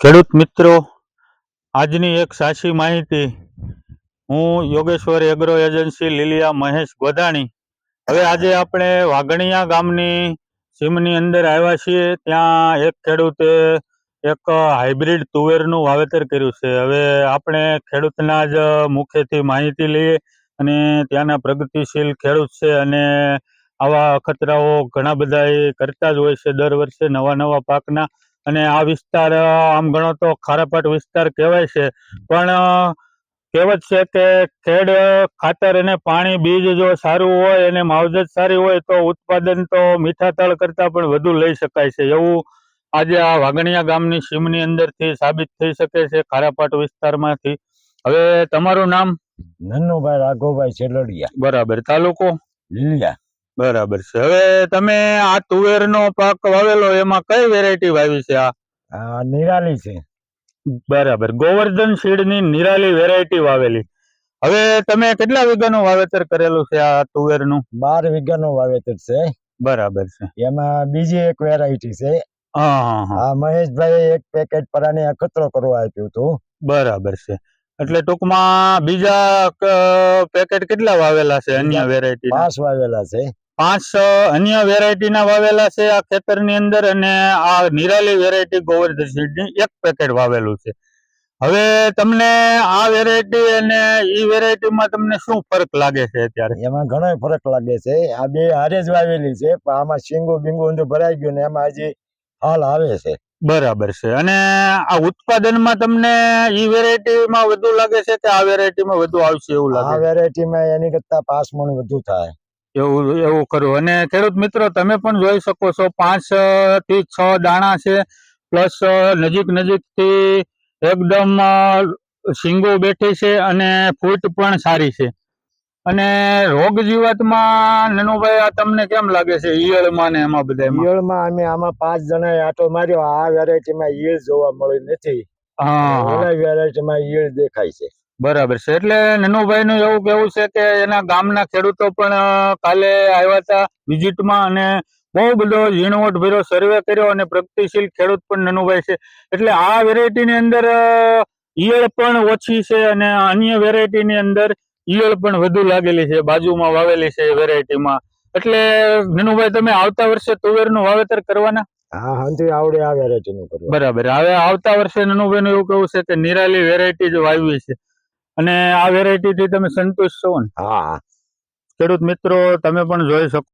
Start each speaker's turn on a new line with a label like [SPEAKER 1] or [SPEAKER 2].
[SPEAKER 1] ખેડૂત મિત્રો, આજની એક સાચી માહિતી. હું યોગેશ્વર એગ્રો એજન્સી લીલિયા મહેશ ગોધાણી. હવે આજે આપણે વાઘણિયા ગામની સીમની અંદર આવ્યા છીએ. ત્યાં એક ખેડૂતે એક હાઇબ્રિડ તુવેરનું વાવેતર કર્યું છે. હવે આપણે ખેડૂતના જ મુખેથી માહિતી લઈએ અને ત્યાંના પ્રગતિશીલ ખેડૂત છે અને આવા અખતરાઓ ઘણા બધા એ કરતા જ હોય છે દર વર્ષે નવા પાકના. અને આ વિસ્તાર આમ ગણો તો ખારાપાટ વિસ્તાર કહેવાય છે, પણ કહેવત છે કે ખેડ ખાતર અને પાણી બીજ જો સારું હોય અને માવજત સારી હોય તો ઉત્પાદન તો મીઠા તળ કરતાં પણ વધુ લઈ શકાય છે. એવું આજે આ વાઘણિયા ગામની સીમની અંદરથી સાબિત થઈ શકે છે, ખારાપાટ વિસ્તારમાંથી. હવે તમારું નામ?
[SPEAKER 2] નન્નુભાઈ રાઘવભાઈ છેલડિયા.
[SPEAKER 1] બરાબર. તાલુકો?
[SPEAKER 2] લીલિયા.
[SPEAKER 1] બરાબર છે. હવે તમે આ તુવેરનો પાક વાવેલો, એમાં કઈ વેરાયટી વાવી છે?
[SPEAKER 2] આ નિરાલી છે.
[SPEAKER 1] બરાબર. ગોવર્ધન સીડની નિરાલી વેરાયટી વાવેલી. હવે તમે કેટલા વીઘાનું વાવેતર કરેલું છે આ તુવેરનું?
[SPEAKER 2] 12 વીઘાનું વાવેતર છે.
[SPEAKER 1] બરાબર છે.
[SPEAKER 2] એમાં બીજી એક વેરાયટી છે.
[SPEAKER 1] હા,
[SPEAKER 2] મહેશભાઈ એક પેકેટ પરાને અખતરો કરવા આપ્યું હતું.
[SPEAKER 1] બરાબર છે. એટલે ટૂંકમાં બીજા પેકેટ કેટલા વાવેલા છે અન્ય વેરાયટી?
[SPEAKER 2] 5 વાવેલા છે.
[SPEAKER 1] 5 અન્ય વેરાયટીના વાવેલા છે આ ખેતરની અંદર, અને આ નિરાલી વેરાયટી ગોવર્ધન સીડની એક પેકેટ વાવેલું છે. હવે તમને આ વેરાયટી અને ઈ વેરાયટીમાં તમને શું ફરક લાગે છે અત્યારે?
[SPEAKER 2] એમાં ઘણો ફરક લાગે છે. આ બે હારે જ વાવેલી છે, પણ આમાં શીંગો બિંગો ઊંધું ભરાઈ ગયું ને એમાં હજી હાલ આવે છે.
[SPEAKER 1] બરાબર છે. અને આ ઉત્પાદનમાં તમને ઈ વેરાયટીમાં વધુ લાગે છે કે આ વેરાયટીમાં વધુ આવશે એવું લાગે?
[SPEAKER 2] આ વેરાયટીમાં એની કરતા 5 મણ વધુ થાય
[SPEAKER 1] એવું ખરું. અને ખેડૂત મિત્રો, તમે પણ જોઈ શકો છો, 5 થી 6 દાણા છે, પ્લસ નજીકથી એકદમ શીંગો બેઠી છે અને ફૂટ પણ સારી છે. અને રોગ જીવાતમાં નનુભાઈ આ તમને કેમ લાગે છે ઈયળમાં ને એમાં બધા?
[SPEAKER 2] ઈયળમાં અમે આમાં 5 જણાએ આટો માર્યો. આ વેરાયટીમાં ઈયળ જોવા મળી નથી. ઓલા વેરાયટીમાં ઈયળ દેખાય છે.
[SPEAKER 1] બરાબર છે. એટલે નનુભાઈ નું એવું કેવું છે કે એના ગામના ખેડૂતો પણ કાલે આવ્યા હતા વિઝિટમાં અને બહુ બધો ઝીણવટ ભર્યો સર્વે કર્યો, અને પ્રગતિશીલ ખેડૂત પણ નનુભાઈ છે. એટલે આ વેરાયટીની અંદર ઈયળ પણ ઓછી છે અને અન્ય વેરાયટીની અંદર ઈયળ પણ વધુ લાગેલી છે, બાજુમાં વાવેલી છે વેરાયટીમાં. એટલે નનુભાઈ, તમે આવતા વર્ષે તુવેરનું વાવેતર કરવાના?
[SPEAKER 2] હા, હાંથી આવડે આ વેરાયટીનું કરવું.
[SPEAKER 1] બરાબર. હવે આવતા વર્ષે નનુભાઈ નું એવું કેવું છે કે નિરાલી વેરાયટી જ વાવી છે, અને આ વેરાયટી થી તમે સંતુષ્ટ છો ને?
[SPEAKER 2] હા.
[SPEAKER 1] ખેડૂત મિત્રો, તમે પણ જોઈ શકો